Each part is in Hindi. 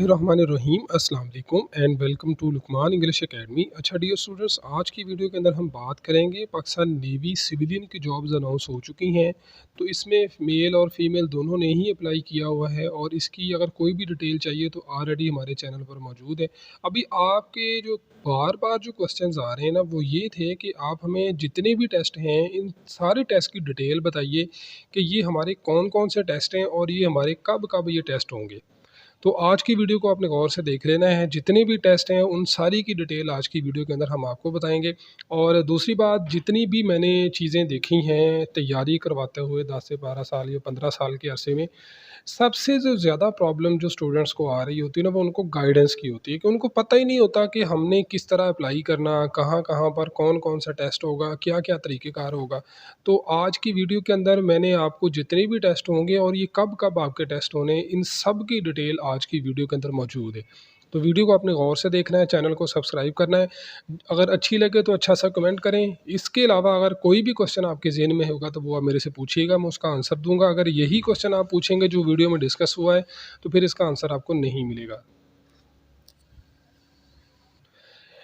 रहीम अस्सलाम वालेकुम and welcome to Luqman English academy. अच्छा डियर स्टूडेंट्स, आज की वीडियो के अंदर हम बात करेंगे पाकिस्तान नेवी सिविलियन की जॉब्स अनाउंस हो चुकी हैं। तो इसमें मेल और फीमेल दोनों ने ही अप्लाई किया हुआ है और इसकी अगर कोई भी डिटेल चाहिए तो ऑलरेडी हमारे चैनल पर मौजूद है। अभी आपके जो बार बार जो क्वेश्चंस आ रहे हैं ना, वो ये थे कि आप हमें जितने भी टेस्ट हैं इन सारे टेस्ट की डिटेल बताइए कि ये हमारे कौन कौन से टेस्ट हैं और ये हमारे कब कब ये टेस्ट होंगे। तो आज की वीडियो को आपने गौर से देख लेना है। जितने भी टेस्ट हैं उन सारी की डिटेल आज की वीडियो के अंदर हम आपको बताएंगे। और दूसरी बात, जितनी भी मैंने चीज़ें देखी हैं तैयारी करवाते हुए 10 से 12 साल या 15 साल के अरसे में, सबसे जो ज़्यादा प्रॉब्लम जो स्टूडेंट्स को आ रही होती है ना, वो उनको गाइडेंस की होती है कि उनको पता ही नहीं होता कि हमने किस तरह अप्लाई करना, कहाँ कहाँ पर कौन कौन सा टेस्ट होगा, क्या क्या तरीक़ेकार होगा। तो आज की वीडियो के अंदर मैंने आपको जितने भी टेस्ट होंगे और ये कब कब आपके टेस्ट होने, इन सब की डिटेल आज की वीडियो के अंदर मौजूद है। तो वीडियो को आपने गौर से देखना है, चैनल को सब्सक्राइब करना है। अगर अच्छी लगे तो अच्छा सा कमेंट करें। इसके अलावा अगर कोई भी क्वेश्चन आपके ज़हन में होगा तो वो आप मेरे से पूछिएगा, मैं उसका आंसर दूंगा। अगर यही क्वेश्चन आप पूछेंगे जो वीडियो में डिस्कस हुआ है तो फिर इसका आंसर आपको नहीं मिलेगा।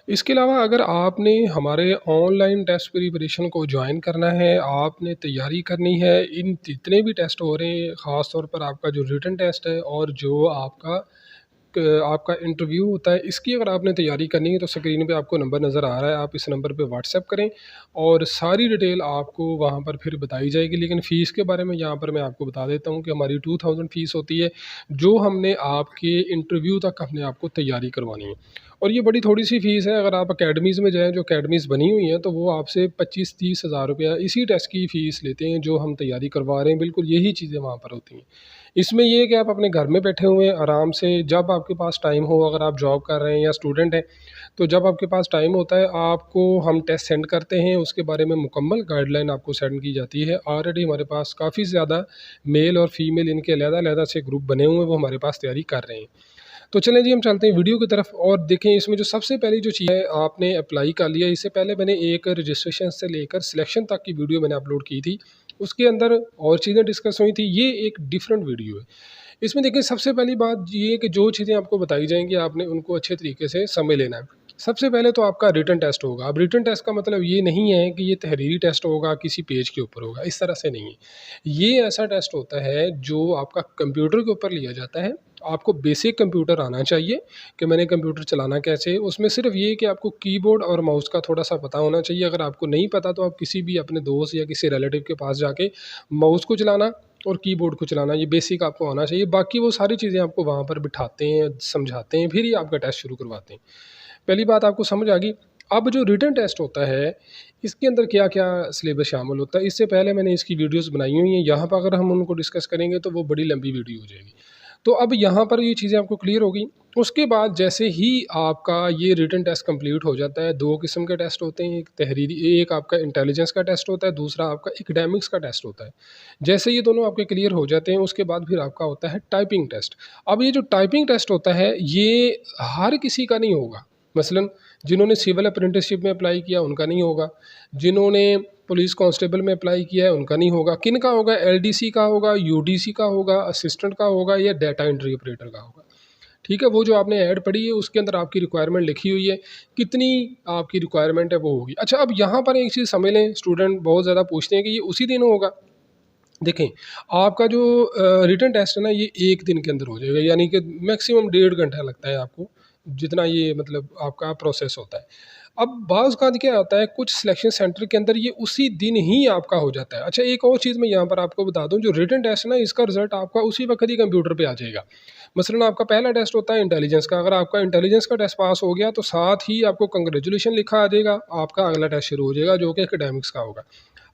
इसके अलावा अगर आपने हमारे ऑनलाइन टेस्ट प्रिपरेशन को ज्वाइन करना है, आपने तैयारी करनी है, इन जितने भी टेस्ट हो रहे हैं, ख़ास तौर पर आपका जो रिटन टेस्ट है और जो आपका इंटरव्यू होता है, इसकी अगर आपने तैयारी करनी है तो स्क्रीन पे आपको नंबर नज़र आ रहा है, आप इस नंबर पे व्हाट्सएप करें और सारी डिटेल आपको वहाँ पर फिर बताई जाएगी। लेकिन फ़ीस के बारे में यहाँ पर मैं आपको बता देता हूँ कि हमारी 2000 फ़ीस होती है, जो हमने आपके इंटरव्यू तक अपने आप को तैयारी करवानी है। और ये बड़ी थोड़ी सी फ़ीस है। अगर आप अकेडमीज़ में जाएँ, जो अकेडमीज़ बनी हुई हैं, तो वो आपसे 25-30 हज़ार रुपया इसी टेस्ट की फ़ीस लेते हैं जो हम तैयारी करवा रहे हैं। बिल्कुल यही चीज़ें वहाँ पर होती हैं। इसमें ये है कि आप अपने घर में बैठे हुए हैं आराम से, जब आपके पास टाइम हो, अगर आप जॉब कर रहे हैं या स्टूडेंट हैं, तो जब आपके पास टाइम होता है आपको हम टेस्ट सेंड करते हैं, उसके बारे में मुकम्मल गाइडलाइन आपको सेंड की जाती है। ऑलरेडी हमारे पास काफ़ी ज़्यादा मेल और फीमेल इनके अलग-अलग से ग्रुप बने हुए हैं, वो हमारे पास तैयारी कर रहे हैं। तो चलें जी, हम चलते हैं वीडियो की तरफ और देखें। इसमें जो सबसे पहली जो चीज़ है, आपने अप्लाई कर लिया। इससे पहले मैंने एक रजिस्ट्रेशन से लेकर सिलेक्शन तक की वीडियो मैंने अपलोड की थी, उसके अंदर और चीज़ें डिस्कस हुई थी। ये एक डिफरेंट वीडियो है। इसमें देखिए, सबसे पहली बात ये है कि जो चीज़ें आपको बताई जाएंगी आपने उनको अच्छे तरीके से समझ लेना है। सबसे पहले तो आपका रिटन टेस्ट होगा। अब रिटन टेस्ट का मतलब ये नहीं है कि ये तहरीरी टेस्ट होगा, किसी पेज के ऊपर होगा, इस तरह से नहीं है। ये ऐसा टेस्ट होता है जो आपका कंप्यूटर के ऊपर लिया जाता है। आपको बेसिक कंप्यूटर आना चाहिए कि मैंने कंप्यूटर चलाना कैसे है। उसमें सिर्फ ये कि आपको कीबोर्ड और माउस का थोड़ा सा पता होना चाहिए। अगर आपको नहीं पता तो आप किसी भी अपने दोस्त या किसी रिलेटिव के पास जाके माउस को चलाना और कीबोर्ड को चलाना, ये बेसिक आपको आना चाहिए। बाकी वो सारी चीज़ें आपको वहाँ पर बिठाते हैं, समझाते हैं, फिर ही आपका टेस्ट शुरू करवाते हैं। पहली बात आपको समझ आ गई। अब जो रिटन टेस्ट होता है, इसके अंदर क्या-क्या सिलेबस शामिल होता है, इससे पहले मैंने इसकी वीडियोज़ बनाई हुई हैं। यहाँ पर अगर हम उनको डिस्कस करेंगे तो वो बड़ी लंबी वीडियो हो जाएगी। तो अब यहाँ पर ये चीज़ें आपको क्लियर हो गई। उसके बाद जैसे ही आपका ये रिटन टेस्ट कंप्लीट हो जाता है, 2 किस्म के टेस्ट होते हैं, एक तहरीरी, एक आपका इंटेलिजेंस का टेस्ट होता है, दूसरा आपका एकेडमिक्स का टेस्ट होता है। जैसे ये दोनों आपके क्लियर हो जाते हैं, उसके बाद फिर आपका होता है टाइपिंग टेस्ट। अब ये जो टाइपिंग टेस्ट होता है, ये हर किसी का नहीं होगा। मसलन जिन्होंने सिविल अप्रेंटिसशिप में अप्लाई किया उनका नहीं होगा, जिन्होंने पुलिस कांस्टेबल में अप्लाई किया है उनका नहीं होगा। किन का होगा? एलडीसी का होगा, यूडीसी का होगा, असिस्टेंट का होगा या डाटा एंट्री ऑपरेटर का होगा। ठीक है, वो जो आपने ऐड पढ़ी है उसके अंदर आपकी रिक्वायरमेंट लिखी हुई है, कितनी आपकी रिक्वायरमेंट है वो होगी। अच्छा, अब यहाँ पर एक चीज़ समझ लें, स्टूडेंट बहुत ज़्यादा पूछते हैं कि ये उसी दिन होगा। देखें, आपका जो रिटन टेस्ट है ना, ये 1 दिन के अंदर हो जाएगा, यानी कि मैक्सिमम 1.5 घंटा लगता है आपको, जितना ये मतलब आपका प्रोसेस होता है। अब बाज़ औक़ात क्या होता है, कुछ सिलेक्शन सेंटर के अंदर ये उसी दिन ही आपका हो जाता है। अच्छा, एक और चीज़ मैं यहाँ पर आपको बता दूँ, जो रिटन टेस्ट है ना, इसका रिज़ल्ट आपका उसी वक़्त ही कंप्यूटर पे आ जाएगा। मसलन आपका पहला टेस्ट होता है इंटेलिजेंस का, अगर आपका इंटेलिजेंस का टेस्ट पास हो गया तो साथ ही आपको कांग्रेचुलेशन लिखा आ जाएगा, आपका अगला टेस्ट शुरू हो जाएगा जो कि एकेडमिक्स का होगा।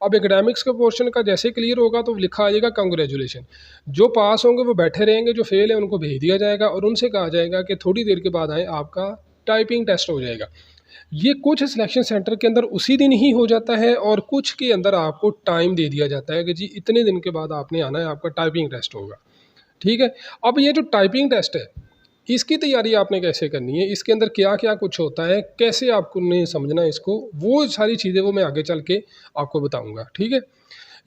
अब एकेडमिक्स के पोर्शन का जैसे क्लियर होगा तो लिखा आ जाएगा कांग्रेचुलेशन। जो पास होंगे वो बैठे रहेंगे, जो फेल है उनको भेज दिया जाएगा और उनसे कहा जाएगा कि थोड़ी देर के बाद आएँ, आपका टाइपिंग टेस्ट हो जाएगा। ये कुछ सिलेक्शन सेंटर के अंदर उसी दिन ही हो जाता है और कुछ के अंदर आपको टाइम दे दिया जाता है कि जी इतने दिन के बाद आपने आना है, आपका टाइपिंग टेस्ट होगा। ठीक है? अब ये जो टाइपिंग टेस्ट है, इसकी तैयारी आपने कैसे करनी है, इसके अंदर क्या-क्या कुछ होता है, कैसे आपको ने समझना है इसको, वो सारी चीज़ें वो मैं आगे चल के आपको बताऊँगा। ठीक है?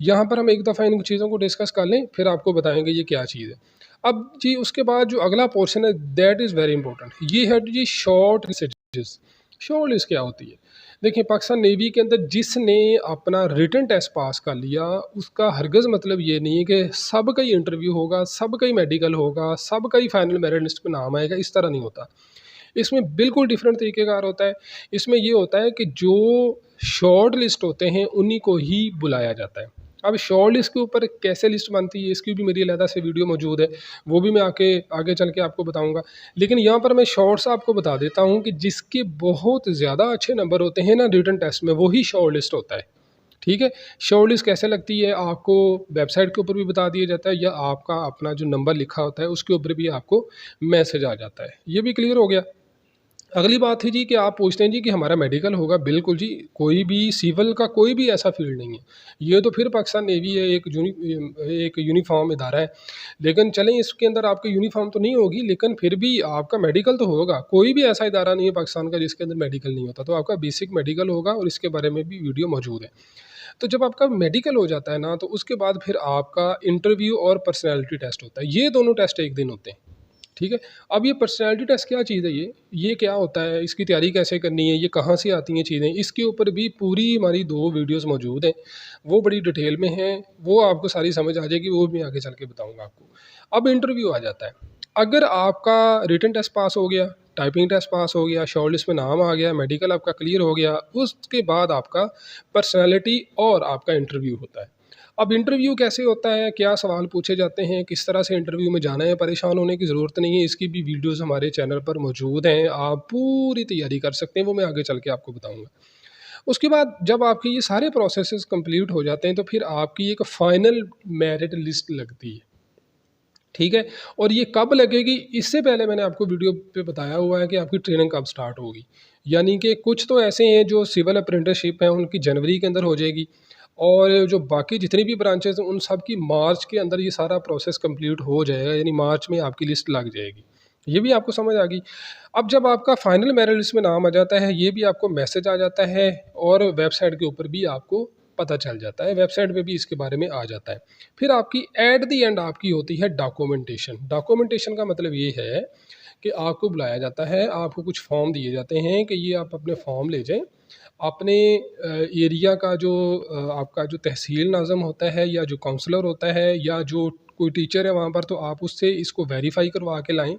यहाँ पर हम एक दफ़ा इन चीज़ों को डिस्कस कर लें, फिर आपको बताएँगे ये क्या चीज़ है। अब जी उसके बाद जो अगला पोर्शन है दैट इज़ वेरी इंपॉर्टेंट, ये है जी शॉर्ट लिस्ट। शॉर्ट लिस्ट क्या होती है? देखिए पाकिस्तान नेवी के अंदर जिसने अपना रिटन टेस्ट पास कर लिया, उसका हरगज़ मतलब ये नहीं है कि सबका ही इंटरव्यू होगा, सबका ही मेडिकल होगा, सबका ही फाइनल मेरिट लिस्ट पे नाम आएगा, इस तरह नहीं होता। इसमें बिल्कुल डिफरेंट तरीक़ेकार होता है। इसमें ये होता है कि जो शॉर्ट लिस्ट होते हैं उन्हीं को ही बुलाया जाता है। अब शॉर्ट लिस्ट के ऊपर कैसे लिस्ट बनती है इसकी भी मेरी अलग से वीडियो मौजूद है, वो भी मैं आगे चल के आपको बताऊँगा। लेकिन यहाँ पर मैं शॉर्ट्स आपको बता देता हूँ कि जिसके बहुत ज़्यादा अच्छे नंबर होते हैं ना रिटन टेस्ट में, वही शॉर्ट लिस्ट होता है। ठीक है? शॉर्ट लिस्ट कैसे लगती है आपको वेबसाइट के ऊपर भी बता दिया जाता है, या आपका अपना जो नंबर लिखा होता है उसके ऊपर भी आपको मैसेज आ जाता है। ये भी क्लियर हो गया। अगली बात है जी कि आप पूछते हैं जी कि हमारा मेडिकल होगा, बिल्कुल जी, कोई भी सिविल का कोई भी ऐसा फील्ड नहीं है। ये तो फिर पाकिस्तान नेवी है, एक यूनिफ़ॉर्म इदारा है। लेकिन चलें इसके अंदर आपकी यूनिफ़ॉर्म तो नहीं होगी, लेकिन फिर भी आपका मेडिकल तो होगा। कोई भी ऐसा इदारा नहीं है पाकिस्तान का जिसके अंदर मेडिकल नहीं होता, तो आपका बेसिक मेडिकल होगा और इसके बारे में भी वीडियो मौजूद है। तो जब आपका मेडिकल हो जाता है ना, तो उसके बाद फिर आपका इंटरव्यू और पर्सनैलिटी टेस्ट होता है। ये दोनों टेस्ट एक दिन होते हैं। ठीक है? अब ये पर्सनैलिटी टेस्ट क्या चीज़ है ये क्या होता है? इसकी तैयारी कैसे करनी है? ये कहाँ से आती हैं चीज़ें? इसके ऊपर भी पूरी हमारी 2 वीडियोज़ मौजूद हैं। वो बड़ी डिटेल में हैं, वो आपको सारी समझ आ जाएगी, वो मैं आगे चल के बताऊँगा आपको। अब इंटरव्यू आ जाता है। अगर आपका रिटन टेस्ट पास हो गया, टाइपिंग टेस्ट पास हो गया, शॉर्ट लिस्ट में नाम आ गया, मेडिकल आपका क्लियर हो गया, उसके बाद आपका पर्सनैलिटी और आपका इंटरव्यू होता है। अब इंटरव्यू कैसे होता है, क्या सवाल पूछे जाते हैं, किस तरह से इंटरव्यू में जाना है, परेशान होने की ज़रूरत नहीं है। इसकी भी वीडियोज़ हमारे चैनल पर मौजूद हैं, आप पूरी तैयारी कर सकते हैं, वो मैं आगे चल के आपको बताऊँगा। उसके बाद जब आपके ये सारे प्रोसेसेस कंप्लीट हो जाते हैं, तो फिर आपकी एक फ़ाइनल मेरिट लिस्ट लगती है। ठीक है? और ये कब लगेगी, इससे पहले मैंने आपको वीडियो पे बताया हुआ है कि आपकी ट्रेनिंग कब स्टार्ट होगी। यानी कि कुछ तो ऐसे हैं जो सिविल अप्रेंटिसशिप है, उनकी जनवरी के अंदर हो जाएगी, और जो बाकी जितनी भी ब्रांचेज़ हैं उन सब की मार्च के अंदर ये सारा प्रोसेस कंप्लीट हो जाएगा, यानी मार्च में आपकी लिस्ट लग जाएगी। ये भी आपको समझ आ गई। अब जब आपका फाइनल मेरिट लिस्ट में नाम आ जाता है, ये भी आपको मैसेज आ जाता है, और वेबसाइट के ऊपर भी आपको पता चल जाता है, वेबसाइट पे भी इसके बारे में आ जाता है। फिर आपकी एट द एंड आपकी होती है डॉक्यूमेंटेशन। डॉक्यूमेंटेशन का मतलब ये है कि आपको बुलाया जाता है, आपको कुछ फॉर्म दिए जाते हैं कि ये आप अपने फॉर्म ले जाएँ। अपने एरिया का जो आपका जो तहसील नाज़िम होता है, या जो काउंसलर होता है, या जो कोई टीचर है वहाँ पर, तो आप उससे इसको वेरीफ़ाई करवा के लाएँ।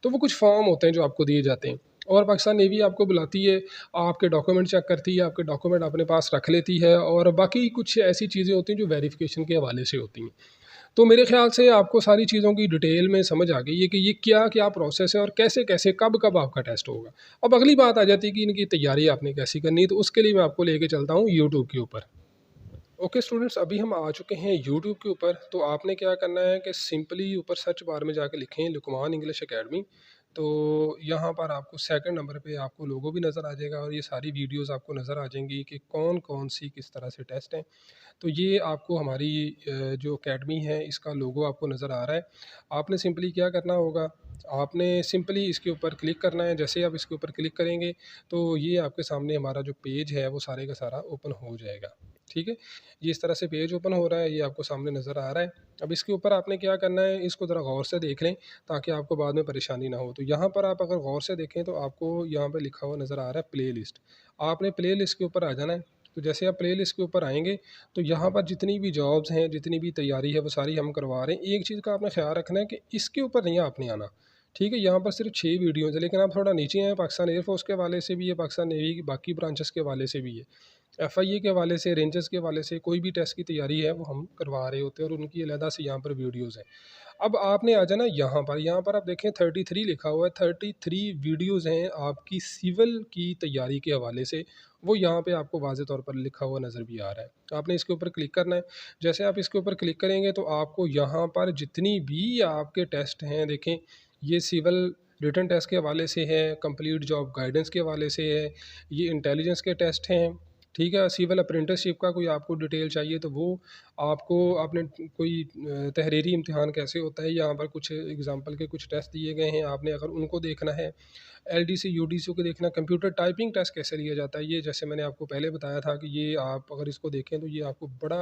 तो वो कुछ फॉर्म होते हैं जो आपको दिए जाते हैं, और पाकिस्तान नेवी आपको बुलाती है, आपके डॉक्यूमेंट चेक करती है, आपके डॉक्यूमेंट अपने पास रख लेती है, और बाकी कुछ ऐसी चीज़ें होती हैं जो वेरिफ़िकेशन के हवाले से होती हैं। तो मेरे ख़्याल से आपको सारी चीज़ों की डिटेल में समझ आ गई है कि ये क्या-क्या प्रोसेस है और कैसे-कैसे, कब-कब आपका टेस्ट होगा। अब अगली बात आ जाती है कि इनकी तैयारी आपने कैसी करनी है, तो उसके लिए मैं आपको लेके चलता हूँ यूट्यूब के ऊपर। ओके स्टूडेंट्स, अभी हम आ चुके हैं यूट्यूब के ऊपर। तो आपने क्या करना है कि सिंपली ऊपर सर्च बार में जाके लिखें लुकमान इंग्लिश एकेडमी। तो यहाँ पर आपको सेकंड नंबर पे आपको लोगो भी नज़र आ जाएगा, और ये सारी वीडियोस आपको नज़र आ जाएंगी कि कौन कौन सी किस तरह से टेस्ट हैं। तो ये आपको हमारी जो एकेडमी है इसका लोगो आपको नज़र आ रहा है। आपने सिंपली क्या करना होगा, आपने सिंपली इसके ऊपर क्लिक करना है। जैसे आप इसके ऊपर क्लिक करेंगे, तो ये आपके सामने हमारा जो पेज है वो सारे का सारा ओपन हो जाएगा। ठीक है? ये इस तरह से पेज ओपन हो रहा है, ये आपको सामने नज़र आ रहा है। अब इसके ऊपर आपने क्या करना है, इसको ज़रा गौर से देख लें ताकि आपको बाद में परेशानी ना हो। तो यहाँ पर आप अगर गौर से देखें तो आपको यहाँ पे लिखा हुआ नज़र आ रहा है प्लेलिस्ट। आपने प्लेलिस्ट के ऊपर आ जाना है। तो जैसे आप प्लेलिस्ट के ऊपर आएँगे, तो यहाँ पर जितनी भी जॉब्स हैं, जितनी भी तैयारी है, वो सारी हम करवा रहे हैं। एक चीज़ का आपने ख़्याल रखना है कि इसके ऊपर नहीं आपने आना। ठीक है? यहाँ पर सिर्फ़ 6 वीडियोज़ हैं, लेकिन आप थोड़ा नीचे आएँ, पाकिस्तान एयर फ़ोर्स के हवाले से भी है, पाकिस्तान नेवी की बाकी ब्रांचेस के हवाले से भी है। एफआईए के हवाले से, रेंजर्स के हवाले से कोई भी टेस्ट की तैयारी है वो हम करवा रहे होते हैं, और उनकी अलहदा से यहाँ पर वीडियोज़ हैं। अब आपने आ जाना यहाँ पर आप देखें 33 लिखा हुआ है, 33 वीडियोज़ हैं आपकी सिविल की तैयारी के हवाले से। वो यहाँ पे आपको वाज़े तौर पर लिखा हुआ नज़र भी आ रहा है। आपने इसके ऊपर क्लिक करना है। जैसे आप इसके ऊपर क्लिक करेंगे, तो आपको यहाँ पर जितनी भी आपके टेस्ट हैं, देखें ये सिविल रिटन टेस्ट के हवाले से है, कंप्लीट जॉब गाइडेंस के हवाले से है, ये इंटेलिजेंस के टेस्ट हैं। ठीक है? सिविल अप्रेंटिसशिप का कोई आपको डिटेल चाहिए तो वो आपको, आपने कोई तहरीरी इम्तिहान कैसे होता है, यहाँ पर कुछ एग्ज़ाम्पल के कुछ टेस्ट दिए गए हैं, आपने अगर उनको देखना है। एलडीसी, यूडीसी को देखना, कंप्यूटर टाइपिंग टेस्ट कैसे लिया जाता है, ये जैसे मैंने आपको पहले बताया था कि ये आप अगर इसको देखें तो ये आपको बड़ा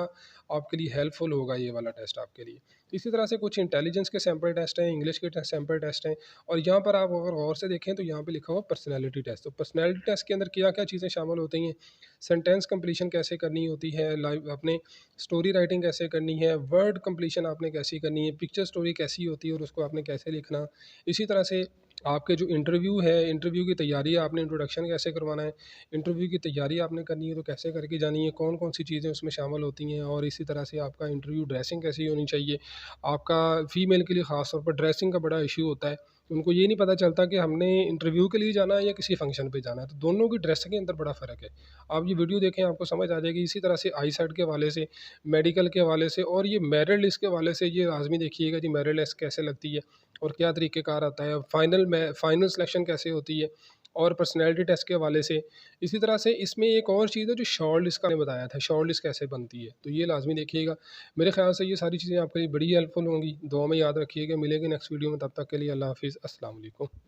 आपके लिए हेल्पफुल होगा ये वाला टेस्ट आपके लिए। इसी तरह से कुछ इंटेलिजेंस के सैंपल टेस्ट हैं, इंग्लिश के सैंपल टेस्ट हैं और यहाँ पर आप अगर गौर से देखें तो यहाँ पे लिखा हुआ पर्सनैलिटी टेस्ट। तो पर्सनैलिटी टेस्ट के अंदर क्या-क्या चीज़ें शामिल होती हैं, सेंटेंस कंप्लीशन कैसे करनी होती है, लाइव अपने स्टोरी राइटिंग कैसे करनी है, वर्ड कंप्लीशन आपने कैसी करनी है, पिक्चर स्टोरी कैसी होती है और उसको आपने कैसे लिखना। इसी तरह से आपके जो इंटरव्यू है, इंटरव्यू की तैयारी आपने इंट्रोडक्शन कैसे करवाना है, इंटरव्यू की तैयारी आपने करनी है तो कैसे करके जानी है, कौन-कौन सी चीज़ें उसमें शामिल होती हैं और इसी तरह से आपका इंटरव्यू ड्रेसिंग कैसी होनी चाहिए। आपका फ़ीमेल के लिए ख़ास तौर पर ड्रेसिंग का बड़ा इश्यू होता है। उनको ये नहीं पता चलता कि हमने इंटरव्यू के लिए जाना है या किसी फ़ंक्शन पे जाना है, तो दोनों की ड्रेस के अंदर बड़ा फ़र्क है। आप ये वीडियो देखें आपको समझ आ जाएगी। इसी तरह से आईसेट के हवाले से, मेडिकल के हवाले से और ये मेरिट लिस्ट के हवाले से ये लाज़मी देखिएगा जी मेरिट लिस्ट कैसे लगती है और क्या तरीक़ेकार आता है। फाइनल सिलेक्शन कैसे होती है और पर्सनैलिटी टेस्ट के हवाले से। इसी तरह से इसमें एक और चीज़ है जो शॉर्ट लिस्ट का मैंने बताया था, शॉर्ट लिस्ट कैसे बनती है, तो ये लाज़मी देखिएगा। मेरे ख़्याल से ये सारी चीज़ें आपके लिए बड़ी हेल्पफुल होंगी। दुआ में याद रखिएगा, मिलेंगे नेक्स्ट वीडियो में, तब तक के लिए अल्लाह हाफ़िज़, अस्सलाम वालेकुम।